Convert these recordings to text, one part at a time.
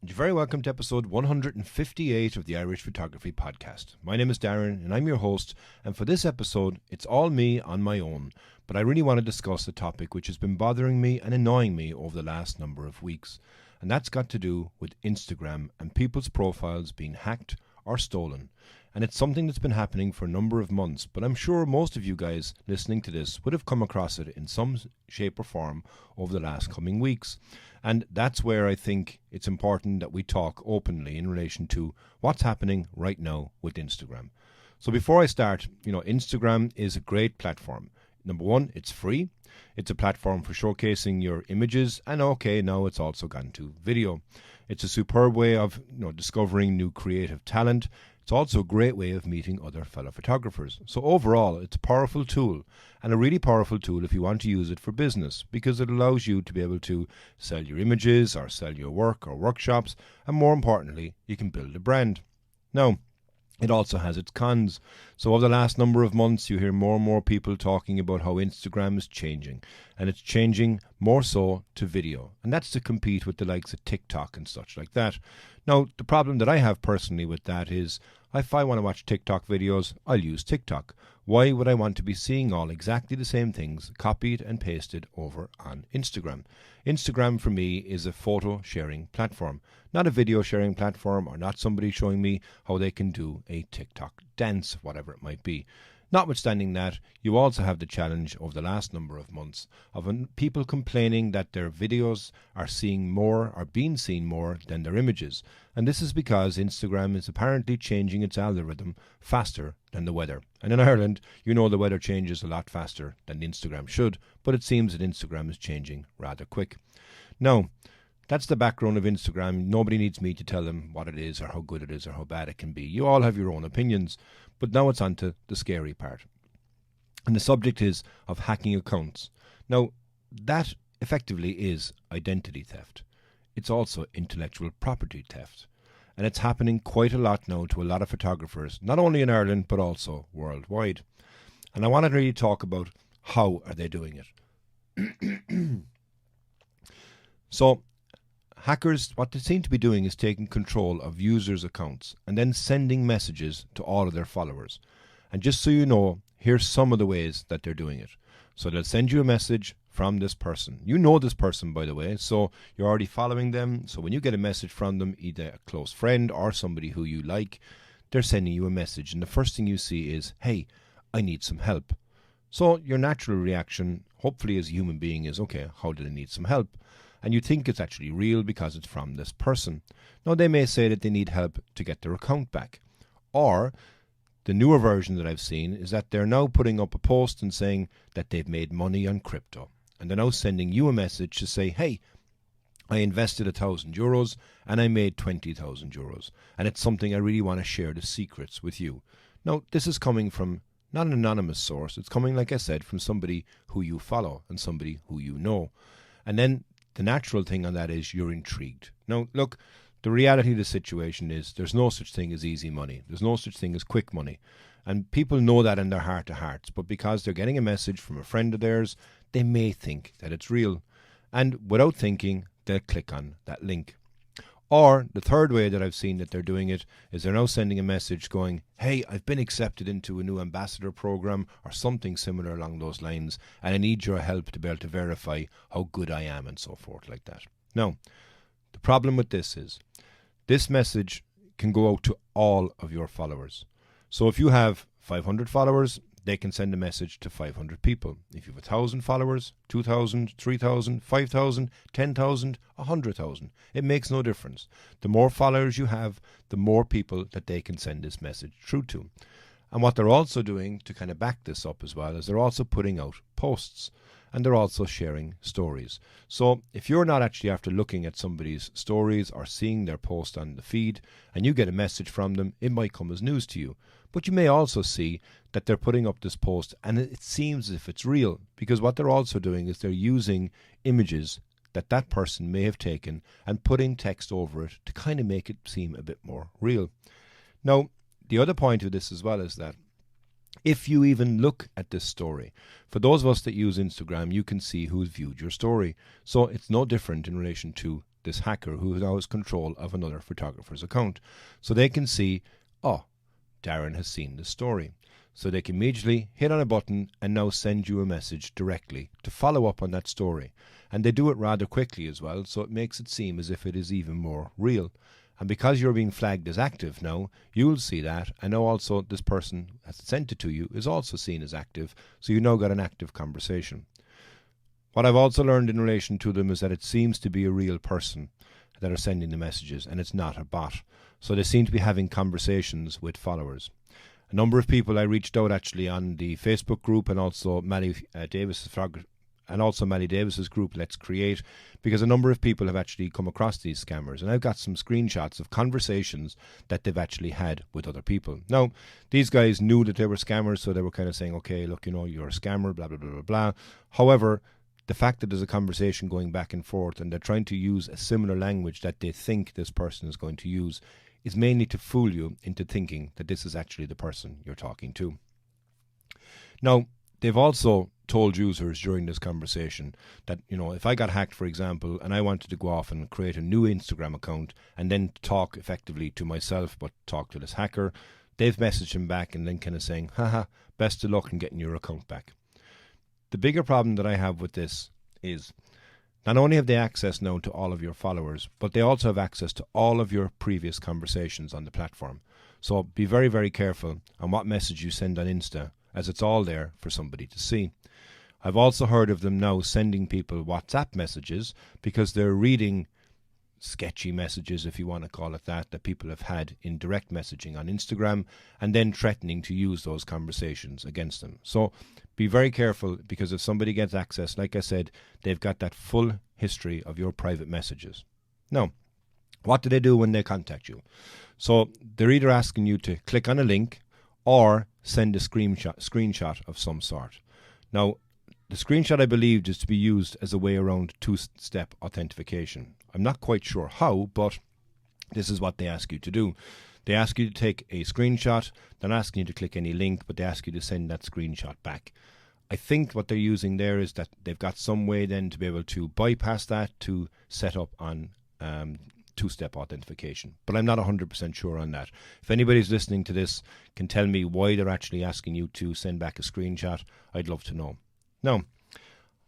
You're very welcome to episode 158 of the Irish Photography Podcast. My name is Darren and I'm your host, and for this episode, it's all me on my own, but I really want to discuss a topic which has been bothering me and annoying me over the last number of weeks, and that's got to do with Instagram and people's profiles being hacked or stolen. And it's something that's been happening for a number of months, but I'm sure most of you guys listening to this would have come across it in some shape or form over the last coming weeks. And that's where I think it's important that we talk openly in relation to what's happening right now with Instagram. So before I start, Instagram is a great platform. Number one, it's free. It's a platform for showcasing your images, and now it's also gone to video. It's a superb way of discovering new creative talent. It's also a great way of meeting other fellow photographers. So overall, it's a powerful tool, and a really powerful tool if you want to use it for business, because it allows you to be able to sell your images or sell your work or workshops, and more importantly, you can build a brand. Now, it also has its cons. So over the last number of months, you hear more and more people talking about how Instagram is changing, and it's changing more so to video, and that's to compete with the likes of TikTok and such like that. Now, the problem that I have personally with that is, if I want to watch TikTok videos, I'll use TikTok. Why would I want to be seeing all exactly the same things copied and pasted over on Instagram? Instagram for me is a photo sharing platform, not a video sharing platform, or not somebody showing me how they can do a TikTok dance, whatever it might be. Notwithstanding that, you also have the challenge over the last number of months of people complaining that their videos are being seen more than their images. And this is because Instagram is apparently changing its algorithm faster than the weather. And in Ireland, the weather changes a lot faster than Instagram should, but it seems that Instagram is changing rather quick. Now, that's the background of Instagram. Nobody needs me to tell them what it is or how good it is or how bad it can be. You all have your own opinions. But now it's on to the scary part. And the subject is of hacking accounts. Now, that effectively is identity theft. It's also intellectual property theft. And it's happening quite a lot now to a lot of photographers, not only in Ireland, but also worldwide. And I want to really talk about how are they doing it. So, hackers, what they seem to be doing is taking control of users' accounts and then sending messages to all of their followers. And just so you know, here's some of the ways that they're doing it. So they'll send you a message from this person. You know this person, by the way, so you're already following them. So when you get a message from them, either a close friend or somebody who you like, they're sending you a message. And the first thing you see is, hey, I need some help. So your natural reaction, hopefully as a human being, is, okay, how did I need some help? And you think it's actually real because it's from this person. Now, they may say that they need help to get their account back. Or, the newer version that I've seen is that they're now putting up a post and saying that they've made money on crypto. And they're now sending you a message to say, hey, I invested €1,000 and I made €20,000. And it's something I really want to share the secrets with you. Now, this is coming from not an anonymous source. It's coming, like I said, from somebody who you follow and somebody who you know. And then the natural thing on that is you're intrigued. Now, look, the reality of the situation is there's no such thing as easy money. There's no such thing as quick money. And people know that in their heart of hearts. But because they're getting a message from a friend of theirs, they may think that it's real. And without thinking, they'll click on that link. Or the third way that I've seen that they're doing it is they're now sending a message going, hey, I've been accepted into a new ambassador program or something similar along those lines, and I need your help to be able to verify how good I am and so forth like that. Now, the problem with this is this message can go out to all of your followers. So if you have 500 followers, they can send a message to 500 people. If you have 1,000 followers, 2,000, 3,000, 5,000, 10,000, 100,000, it makes no difference. The more followers you have, the more people that they can send this message through to. And what they're also doing to kind of back this up as well is they're also putting out posts, and they're also sharing stories. So if you're not actually after looking at somebody's stories or seeing their post on the feed and you get a message from them, it might come as news to you. But you may also see that they're putting up this post and it seems as if it's real, because what they're also doing is they're using images that person may have taken and putting text over it to kind of make it seem a bit more real. Now, the other point of this as well is that if you even look at this story, for those of us that use Instagram, you can see who's viewed your story. So it's no different in relation to this hacker who now has control of another photographer's account. So they can see, oh, Darren has seen this story. So they can immediately hit on a button and now send you a message directly to follow up on that story. And they do it rather quickly as well, so it makes it seem as if it is even more real. And because you're being flagged as active now, you'll see that, and now also this person has sent it to you is also seen as active, so you now got an active conversation. What I've also learned in relation to them is that it seems to be a real person that are sending the messages, and it's not a bot. So they seem to be having conversations with followers. A number of people I reached out actually on the Facebook group and also Maddie Davis's group, Let's Create, because a number of people have actually come across these scammers, and I've got some screenshots of conversations that they've actually had with other people. Now, these guys knew that they were scammers, so they were kind of saying, okay, look, you're a scammer, blah, blah, blah, blah, blah. However, the fact that there's a conversation going back and forth and they're trying to use a similar language that they think this person is going to use is mainly to fool you into thinking that this is actually the person you're talking to. Now, they've also told users during this conversation that, if I got hacked, for example, and I wanted to go off and create a new Instagram account and then talk effectively to myself, but talk to this hacker, they've messaged him back and then kind of saying, haha, best of luck in getting your account back. The bigger problem that I have with this is not only have they access now to all of your followers, but they also have access to all of your previous conversations on the platform. So be very, very careful on what message you send on Insta, as it's all there for somebody to see. I've also heard of them now sending people WhatsApp messages because they're reading sketchy messages, if you want to call it that people have had in direct messaging on Instagram and then threatening to use those conversations against them. So be very careful, because if somebody gets access, like I said, they've got that full history of your private messages. Now, what do they do when they contact you? So they're either asking you to click on a link or send a screenshot of some sort. Now, the screenshot, I believe, is to be used as a way around two-step authentication. I'm not quite sure how, but this is what they ask you to do. They ask you to take a screenshot. They're not asking you to click any link, but they ask you to send that screenshot back. I think what they're using there is that they've got some way then to be able to bypass that to set up on two-step authentication. But I'm not 100% sure on that. If anybody's listening to this can tell me why they're actually asking you to send back a screenshot, I'd love to know. Now,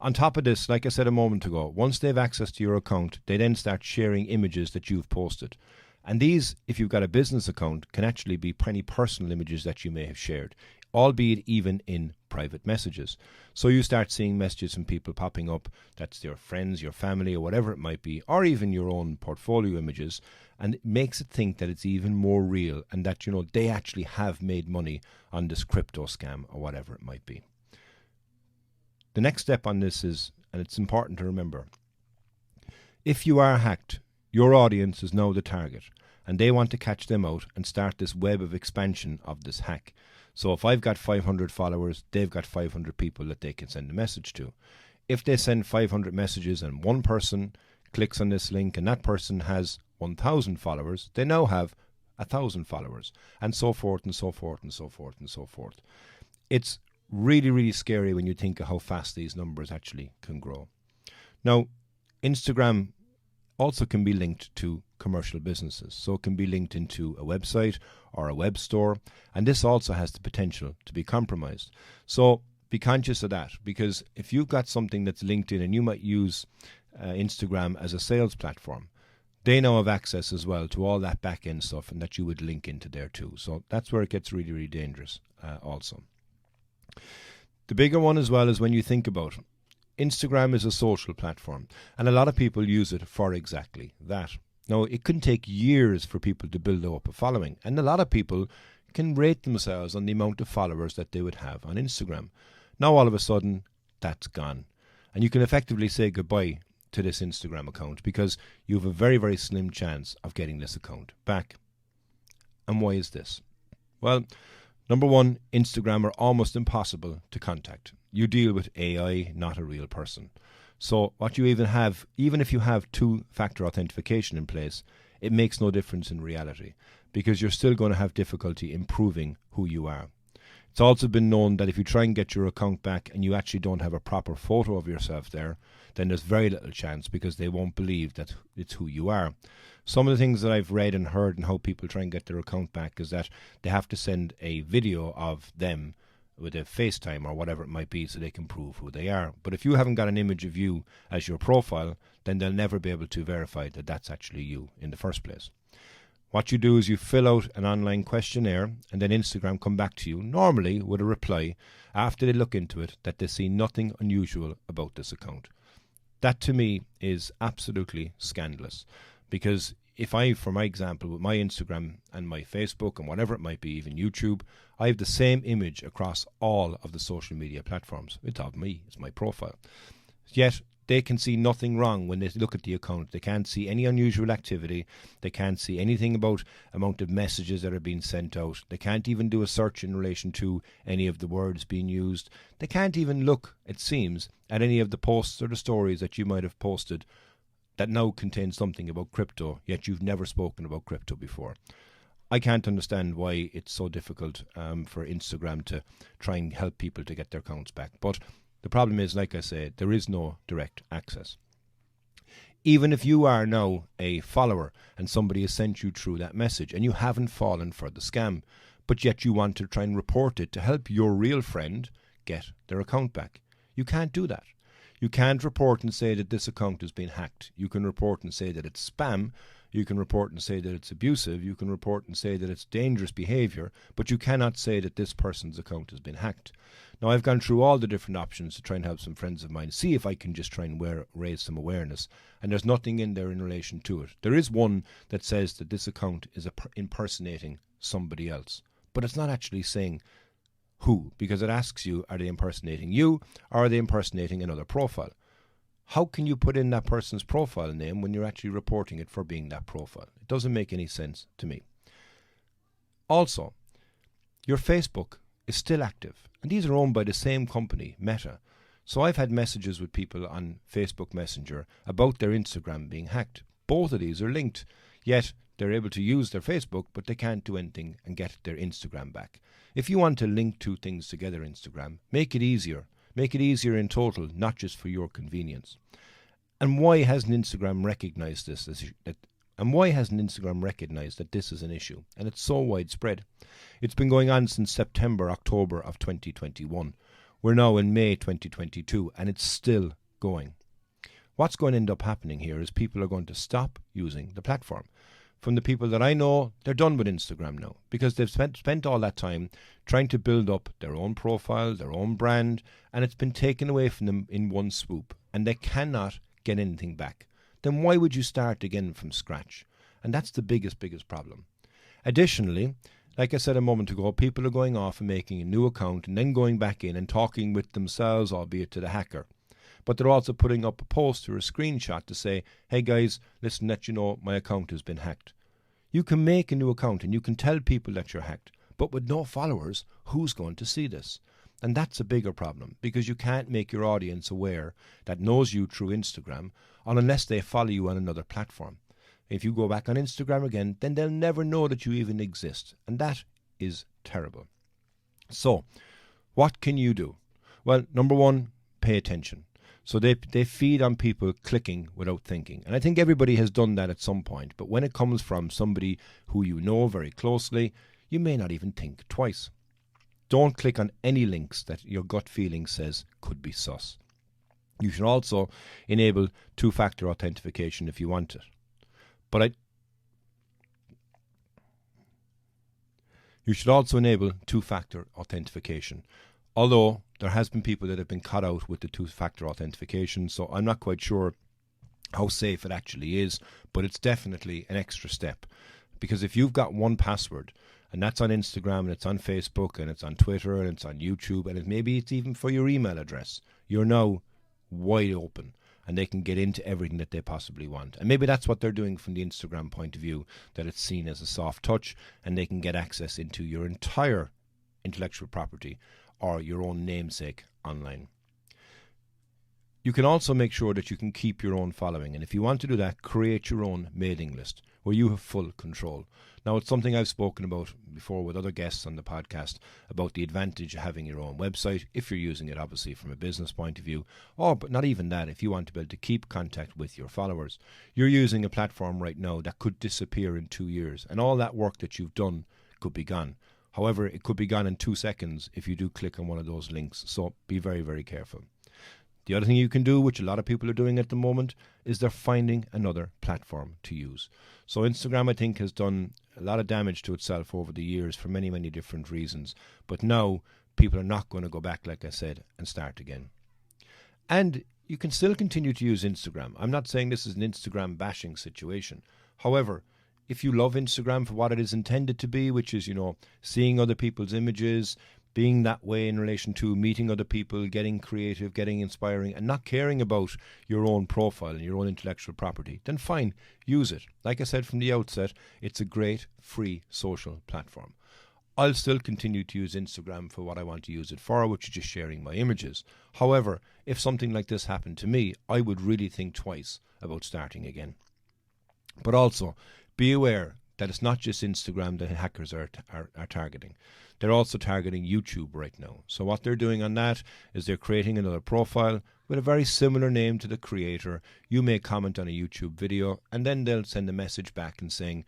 on top of this, like I said a moment ago, once they've access to your account, they then start sharing images that you've posted. And these, if you've got a business account, can actually be any personal images that you may have shared, albeit even in private messages. So you start seeing messages from people popping up, that's your friends, your family, or whatever it might be, or even your own portfolio images, and it makes it think that it's even more real and that, they actually have made money on this crypto scam or whatever it might be. The next step on this is, and it's important to remember, if you are hacked, your audience is now the target, and they want to catch them out and start this web of expansion of this hack. So if I've got 500 followers, they've got 500 people that they can send a message to. If they send 500 messages and one person clicks on this link and that person has 1,000 followers, they now have 1,000 followers, and so forth and so forth and so forth and so forth. It's really, really scary when you think of how fast these numbers actually can grow. Now, Instagram also can be linked to commercial businesses. So it can be linked into a website or a web store, and this also has the potential to be compromised. So be conscious of that, because if you've got something that's linked in and you might use Instagram as a sales platform, they now have access as well to all that back-end stuff and that you would link into there too. So that's where it gets really, really dangerous also. The bigger one as well is when you think about it. Instagram is a social platform, and a lot of people use it for exactly that. Now, it can take years for people to build up a following, and a lot of people can rate themselves on the amount of followers that they would have on Instagram. Now, all of a sudden, that's gone, and you can effectively say goodbye to this Instagram account because you have a very, very slim chance of getting this account back. And why is this? Well, number one, Instagram are almost impossible to contact. You deal with AI, not a real person. So what you even if you have two-factor authentication in place, it makes no difference in reality because you're still going to have difficulty in proving who you are. It's also been known that if you try and get your account back and you actually don't have a proper photo of yourself there, then there's very little chance, because they won't believe that it's who you are. Some of the things that I've read and heard and how people try and get their account back is that they have to send a video of them with a FaceTime or whatever it might be so they can prove who they are. But if you haven't got an image of you as your profile, then they'll never be able to verify that that's actually you in the first place. What you do is you fill out an online questionnaire, and then Instagram come back to you, normally with a reply, after they look into it, that they see nothing unusual about this account. That to me is absolutely scandalous, because if I, for my example, with my Instagram and my Facebook and whatever it might be, even YouTube, I have the same image across all of the social media platforms. It's of me, it's my profile. Yet they can see nothing wrong when they look at the account. They can't see any unusual activity. They can't see anything about amount of messages that are being sent out. They can't even do a search in relation to any of the words being used. They can't even look, it seems, at any of the posts or the stories that you might have posted that now contain something about crypto, yet you've never spoken about crypto before. I can't understand why it's so difficult for Instagram to try and help people to get their accounts back. But the problem is, like I said, there is no direct access. Even if you are now a follower and somebody has sent you through that message and you haven't fallen for the scam, but yet you want to try and report it to help your real friend get their account back, you can't do that. You can't report and say that this account has been hacked. You can report and say that it's spam. You can report and say that it's abusive. You can report and say that it's dangerous behavior, but you cannot say that this person's account has been hacked. Now, I've gone through all the different options to try and help some friends of mine see if I can just try and raise some awareness, and there's nothing in there in relation to it. There is one that says that this account is impersonating somebody else, but it's not actually saying who, because it asks you, are they impersonating you or are they impersonating another profile? How can you put in that person's profile name when you're actually reporting it for being that profile? It doesn't make any sense to me. Also, your Facebook is still active, and these are owned by the same company, Meta. So I've had messages with people on Facebook Messenger about their Instagram being hacked. Both of these are linked, yet they're able to use their Facebook, but they can't do anything and get their Instagram back. If you want to link two things together, Instagram, make it easier. Make it easier in total, not just for your convenience. And why hasn't Instagram recognized this? And why hasn't Instagram recognized that this is an issue? And it's so widespread. It's been going on since September, October of 2021. We're now in May 2022, and it's still going. What's going to end up happening here is people are going to stop using the platform. From the people that I know, they're done with Instagram now, because they've spent all that time trying to build up their own profile, their own brand, and it's been taken away from them in one swoop, and they cannot get anything back. Then why would you start again from scratch? And that's the biggest problem. Additionally, like I said a moment ago, people are going off and making a new account and then going back in and talking with themselves, albeit to the hacker. But they're also putting up a post or a screenshot to say, hey guys, listen, let you know my account has been hacked. You can make a new account and you can tell people that you're hacked, but with no followers, who's going to see this? And that's a bigger problem, because you can't make your audience aware that knows you through Instagram unless they follow you on another platform. If you go back on Instagram again, then they'll never know that you even exist. And that is terrible. So, what can you do? Well, number one, pay attention. So they feed on people clicking without thinking. And I think everybody has done that at some point. But when it comes from somebody who you know very closely, you may not even think twice. Don't click on any links that your gut feeling says could be sus. You should also enable two-factor authentication if you want it. You should also enable two-factor authentication. Although there has been people that have been caught out with the two-factor authentication, so I'm not quite sure how safe it actually is, but it's definitely an extra step. Because if you've got one password, and that's on Instagram, and it's on Facebook, and it's on Twitter, and it's on YouTube, and maybe it's even for your email address, you're now wide open, and they can get into everything that they possibly want. And maybe that's what they're doing from the Instagram point of view, that it's seen as a soft touch, and they can get access into your entire intellectual property or your own namesake online. You can also make sure that you can keep your own following, and if you want to do that, create your own mailing list, where you have full control. Now, it's something I've spoken about before with other guests on the podcast about the advantage of having your own website, if you're using it obviously from a business point of view, or but not even that, if you want to be able to keep contact with your followers. You're using a platform right now that could disappear in 2 years, and all that work that you've done could be gone. However, it could be gone in 2 seconds if you do click on one of those links, so be very, very careful. The other thing you can do, which a lot of people are doing at the moment, is they're finding another platform to use. So Instagram, I think, has done a lot of damage to itself over the years for many, many different reasons. But now people are not going to go back, like I said, and start again. And you can still continue to use Instagram. I'm not saying this is an Instagram bashing situation. However, if you love Instagram for what it is intended to be, which is, seeing other people's images, being that way in relation to meeting other people, getting creative, getting inspiring, and not caring about your own profile and your own intellectual property, then fine, use it. Like I said from the outset, it's a great free social platform. I'll still continue to use Instagram for what I want to use it for, which is just sharing my images. However, if something like this happened to me, I would really think twice about starting again. But also, be aware that it's not just Instagram that hackers are targeting. They're also targeting YouTube right now. So what they're doing on that is they're creating another profile with a very similar name to the creator. You may comment on a YouTube video, and then they'll send a message back and saying,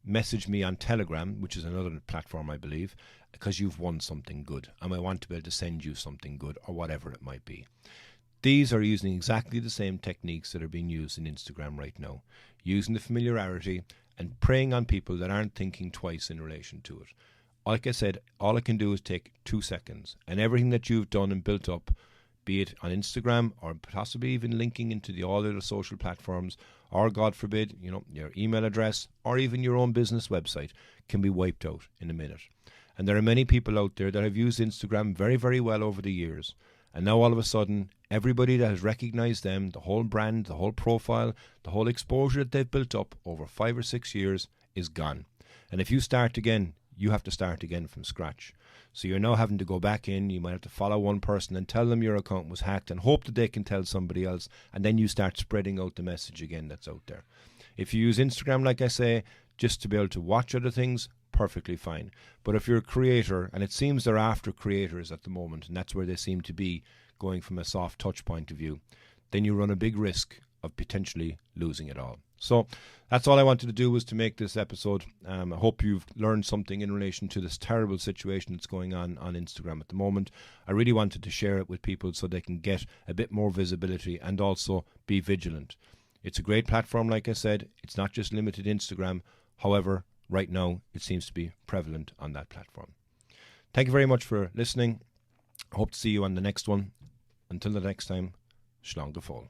message me on Telegram, which is another platform, I believe, because you've won something good, and I want to be able to send you something good, or whatever it might be. These are using exactly the same techniques that are being used in Instagram right now, using the familiarity and preying on people that aren't thinking twice in relation to it. Like I said, all it can do is take 2 seconds, and everything that you've done and built up, be it on Instagram or possibly even linking into all the other social platforms, or God forbid, your email address or even your own business website, can be wiped out in a minute. And there are many people out there that have used Instagram very, very well over the years. And now all of a sudden, everybody that has recognized them, the whole brand, the whole profile, the whole exposure that they've built up over 5 or 6 years is gone. And if you start again, you have to start again from scratch. So you're now having to go back in. You might have to follow one person and tell them your account was hacked and hope that they can tell somebody else. And then you start spreading out the message again that's out there. If you use Instagram, like I say, just to be able to watch other things, perfectly fine. But if you're a creator, and it seems they're after creators at the moment, and that's where they seem to be going from a soft touch point of view, then you run a big risk of potentially losing it all. So that's all I wanted to do, was to make this episode. I hope you've learned something in relation to this terrible situation that's going on Instagram at the moment. I really wanted to share it with people so they can get a bit more visibility and also be vigilant. It's a great platform, like I said. It's not just limited Instagram. However, right now it seems to be prevalent on that platform. Thank you very much for listening. I hope to see you on the next one. Until the next time, Slán go fóill.